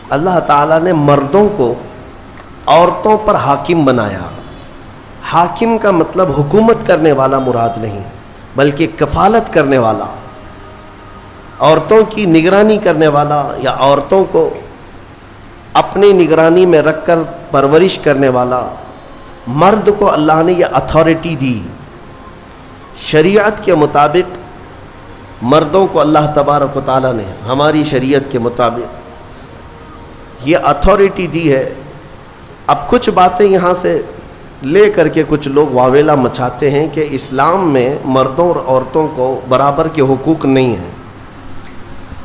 اللہ تعالیٰ نے مردوں کو عورتوں پر حاکم بنایا. حاکم کا مطلب حکومت کرنے والا مراد نہیں بلکہ کفالت کرنے والا، عورتوں کی نگرانی کرنے والا، یا عورتوں کو اپنی نگرانی میں رکھ کر پرورش کرنے والا. مرد کو اللہ نے یہ اتھارٹی دی. شریعت کے مطابق مردوں کو اللہ تبارک و تعالیٰ نے ہماری شریعت کے مطابق یہ اتھارٹی دی ہے. اب کچھ باتیں یہاں سے لے کر کے کچھ لوگ واویلا مچاتے ہیں کہ اسلام میں مردوں اور عورتوں کو برابر کے حقوق نہیں ہیں.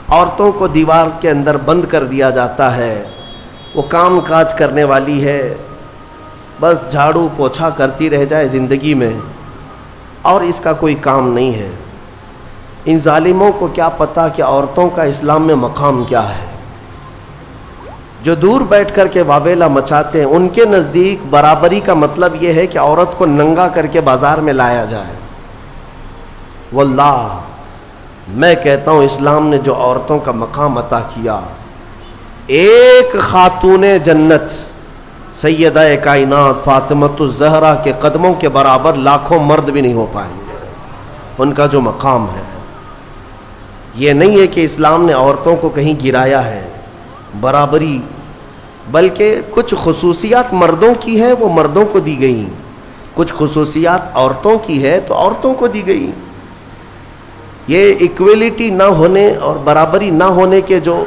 عورتوں کو دیوار کے اندر بند کر دیا جاتا ہے، وہ کام کاج کرنے والی ہے، بس جھاڑو پوچھا کرتی رہ جائے زندگی میں اور اس کا کوئی کام نہیں ہے. ان ظالموں کو کیا پتہ کہ عورتوں کا اسلام میں مقام کیا ہے. جو دور بیٹھ کر کے واویلا مچاتے ہیں ان کے نزدیک برابری کا مطلب یہ ہے کہ عورت کو ننگا کر کے بازار میں لایا جائے. واللہ میں کہتا ہوں اسلام نے جو عورتوں کا مقام عطا کیا، ایک خاتون جنت سیدہ کائنات فاطمۃ الزہرا کے قدموں کے برابر لاکھوں مرد بھی نہیں ہو پائیں گے. ان کا جو مقام ہے یہ نہیں ہے کہ اسلام نے عورتوں کو کہیں گرایا ہے، برابری، بلکہ کچھ خصوصیات مردوں کی ہے وہ مردوں کو دی گئی، کچھ خصوصیات عورتوں کی ہے تو عورتوں کو دی گئی. یہ ایکویلٹی نہ ہونے اور برابری نہ ہونے کے جو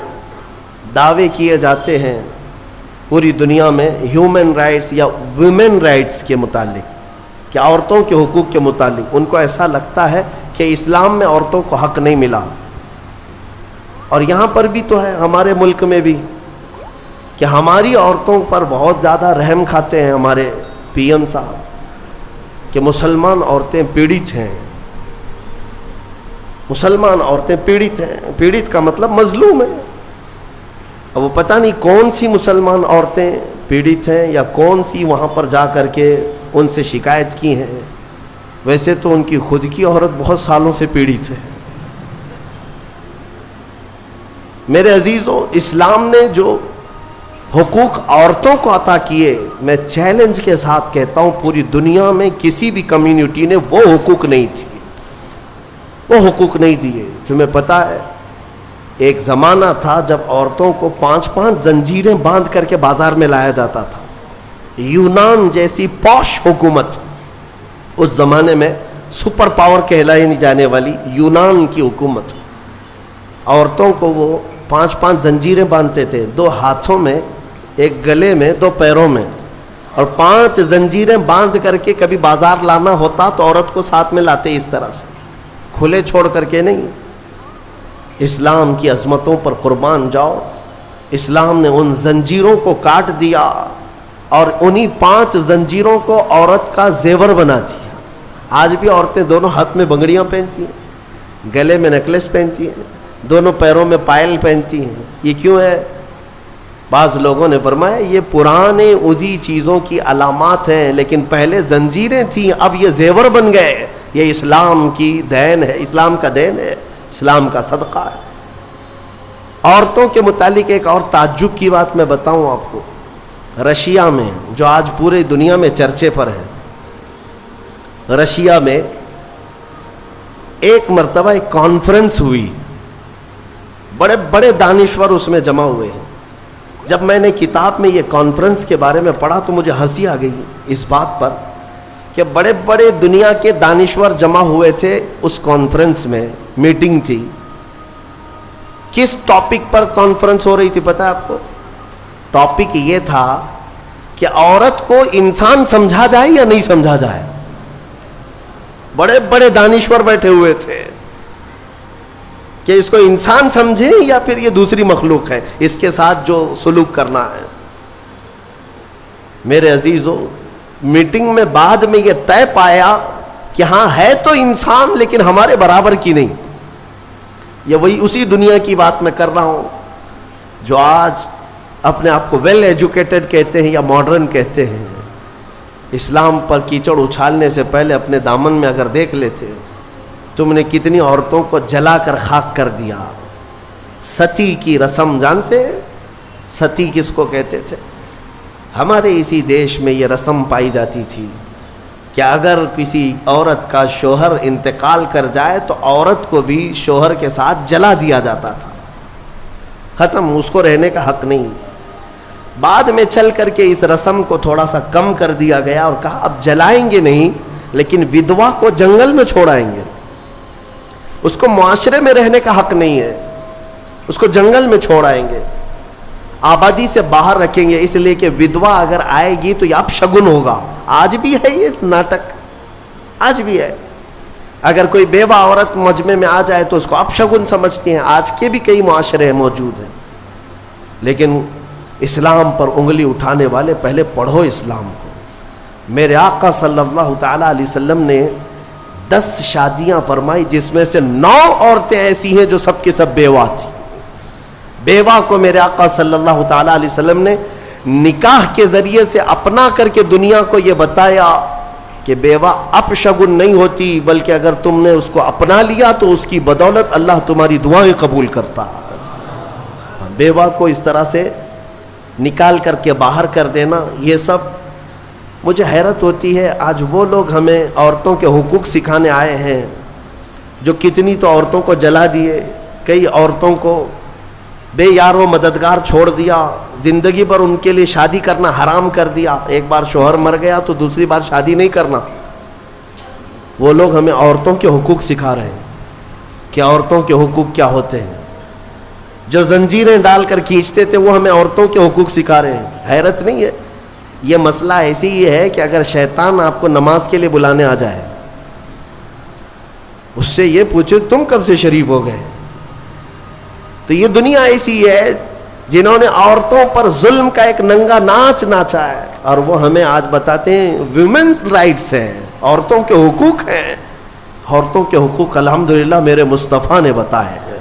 دعوے کیے جاتے ہیں پوری دنیا میں ہیومن رائٹس یا ویمن رائٹس کے متعلق، کہ عورتوں کے حقوق کے متعلق، ان کو ایسا لگتا ہے کہ اسلام میں عورتوں کو حق نہیں ملا. اور یہاں پر بھی تو ہے ہمارے ملک میں بھی کہ ہماری عورتوں پر بہت زیادہ رحم کھاتے ہیں ہمارے پی ایم صاحب کہ مسلمان عورتیں پیڑت ہیں. مسلمان عورتیں پیڑت ہیں. پیڑت کا مطلب مظلوم ہے. اب وہ پتہ نہیں کون سی مسلمان عورتیں پیڑت ہیں یا کون سی وہاں پر جا کر کے ان سے شکایت کی ہیں. ویسے تو ان کی خود کی عورت بہت سالوں سے پیڑت ہے. میرے عزیزوں، اسلام نے جو حقوق عورتوں کو عطا کیے، میں چیلنج کے ساتھ کہتا ہوں پوری دنیا میں کسی بھی کمیونٹی نے وہ حقوق نہیں دیے، وہ حقوق نہیں دیے. تمہیں پتہ ہے ایک زمانہ تھا جب عورتوں کو 5 زنجیریں باندھ کر کے بازار میں لایا جاتا تھا. یونان جیسی پوش حکومت، اس زمانے میں سپر پاور کہلائی جانے والی یونان کی حکومت، عورتوں کو وہ 5 زنجیریں باندھتے تھے، 2 ہاتھوں میں، 1 گلے میں، 2 پیروں میں، اور 5 زنجیریں باندھ کر کے کبھی بازار لانا ہوتا تو عورت کو ساتھ میں لاتے اس طرح سے، کھلے چھوڑ کر کے نہیں. اسلام کی عظمتوں پر قربان جاؤ. اسلام نے ان زنجیروں کو کاٹ دیا اور انہی 5 زنجیروں کو عورت کا زیور بنا دیا. آج بھی عورتیں دونوں ہاتھ میں بنگڑیاں پہنتی ہیں، گلے میں نیکلس پہنتی ہیں، دونوں پیروں میں پائل پہنتی ہیں. یہ کیوں ہے؟ بعض لوگوں نے فرمایا یہ پرانے ادھی چیزوں کی علامات ہیں، لیکن پہلے زنجیریں تھیں، اب یہ زیور بن گئے. یہ اسلام کی دین ہے، اسلام کا دین ہے، اسلام کا صدقہ ہے. عورتوں کے متعلق ایک اور تعجب کی بات میں بتاؤں آپ کو. رشیا میں، جو آج پورے دنیا میں چرچے پر ہے، رشیا میں ایک مرتبہ ایک کانفرنس ہوئی، بڑے بڑے دانشور اس میں جمع ہوئے ہیں. جب میں نے کتاب میں یہ کانفرنس کے بارے میں پڑھا تو مجھے ہنسی آ گئی اس بات پر کہ بڑے بڑے دنیا کے دانشور جمع ہوئے تھے اس کانفرنس میں. میٹنگ تھی. کس ٹاپک پر کانفرنس ہو رہی تھی پتہ ہے آپ کو؟ ٹاپک یہ تھا کہ عورت کو انسان سمجھا جائے یا نہیں سمجھا جائے. بڑے بڑے دانشور بیٹھے ہوئے تھے کہ اس کو انسان سمجھیں یا پھر یہ دوسری مخلوق ہے، اس کے ساتھ جو سلوک کرنا ہے. میرے عزیزو، میٹنگ میں بعد میں یہ طے پایا کہ ہاں ہے تو انسان لیکن ہمارے برابر کی نہیں. یہ وہی اسی دنیا کی بات میں کر رہا ہوں جو آج اپنے آپ کو ویل ایجوکیٹڈ کہتے ہیں یا ماڈرن کہتے ہیں. اسلام پر کیچڑ اچھالنے سے پہلے اپنے دامن میں اگر دیکھ لیتے، تم نے کتنی عورتوں کو جلا کر خاک کر دیا. ستی کی رسم جانتے ہیں؟ ستی کس کو کہتے تھے؟ ہمارے اسی دیش میں یہ رسم پائی جاتی تھی کہ اگر کسی عورت کا شوہر انتقال کر جائے تو عورت کو بھی شوہر کے ساتھ جلا دیا جاتا تھا، ختم، اس کو رہنے کا حق نہیں۔ بعد میں چل کر کے اس رسم کو تھوڑا سا کم کر دیا گیا اور کہا اب جلائیں گے نہیں، لیکن ودوا کو جنگل میں چھوڑائیں گے، اس کو معاشرے میں رہنے کا حق نہیں ہے، اس کو جنگل میں چھوڑائیں گے، آبادی سے باہر رکھیں گے، اس لیے کہ ودوا اگر آئے گی تو یہ اپشگن ہوگا۔ آج بھی ہے یہ ناٹک، آج بھی ہے۔ اگر کوئی بیوہ عورت مجمع میں آ جائے تو اس کو اپشگن سمجھتی ہیں، آج کے بھی کئی معاشرے موجود ہیں۔ لیکن اسلام پر انگلی اٹھانے والے پہلے پڑھو اسلام کو۔ میرے آقا صلی اللہ تعالیٰ علیہ وسلم نے 10 شادیاں فرمائی، جس میں سے 9 عورتیں ایسی ہیں جو سب کی سب بیوہ تھیں۔ بیوہ کو میرے آقا صلی اللہ تعالیٰ علیہ وسلم نے نکاح کے ذریعے سے اپنا کر کے دنیا کو یہ بتایا کہ بیوہ اپشگن نہیں ہوتی، بلکہ اگر تم نے اس کو اپنا لیا تو اس کی بدولت اللہ تمہاری دعائیں قبول کرتا۔ بیوہ کو اس طرح سے نکال کر کے باہر کر دینا، یہ سب مجھے حیرت ہوتی ہے۔ آج وہ لوگ ہمیں عورتوں کے حقوق سکھانے آئے ہیں جو کتنی تو عورتوں کو جلا دیے، کئی عورتوں کو بے یار و مددگار چھوڑ دیا، زندگی پر ان کے لیے شادی کرنا حرام کر دیا، ایک بار شوہر مر گیا تو دوسری بار شادی نہیں کرنا۔ وہ لوگ ہمیں عورتوں کے حقوق سکھا رہے ہیں کہ عورتوں کے حقوق کیا ہوتے ہیں۔ جو زنجیریں ڈال کر کھینچتے تھے وہ ہمیں عورتوں کے حقوق سکھا رہے ہیں۔ حیرت نہیں ہے؟ یہ مسئلہ ایسی ہی ہے کہ اگر شیطان آپ کو نماز کے لیے بلانے آ جائے، اس سے یہ پوچھو تم کب سے شریف ہو گئے؟ تو یہ دنیا ایسی ہے جنہوں نے عورتوں پر ظلم کا ایک ننگا ناچ ناچا ہے، اور وہ ہمیں آج بتاتے ہیں ویمنز رائٹس ہیں، عورتوں کے حقوق ہیں۔ عورتوں کے حقوق الحمدللہ میرے مصطفیٰ نے بتائے ہیں۔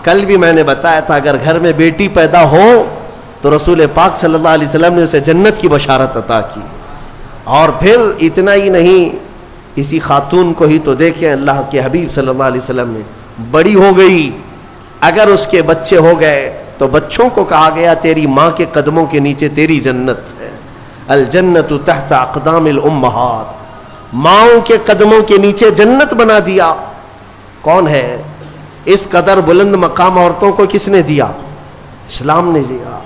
کل بھی میں نے بتایا تھا اگر گھر میں بیٹی پیدا ہو تو رسول پاک صلی اللہ علیہ وسلم نے اسے جنت کی بشارت عطا کی۔ اور پھر اتنا ہی نہیں، اسی خاتون کو ہی تو دیکھیں، اللہ کے حبیب صلی اللہ علیہ وسلم نے بڑی ہو گئی، اگر اس کے بچے ہو گئے تو بچوں کو کہا گیا تیری ماں کے قدموں کے نیچے تیری جنت ہے، الجنت تحت اقدام الامہات، ماؤں کے قدموں کے نیچے جنت بنا دیا۔ کون ہے؟ اس قدر بلند مقام عورتوں کو کس نے دیا؟ اسلام نے دیا۔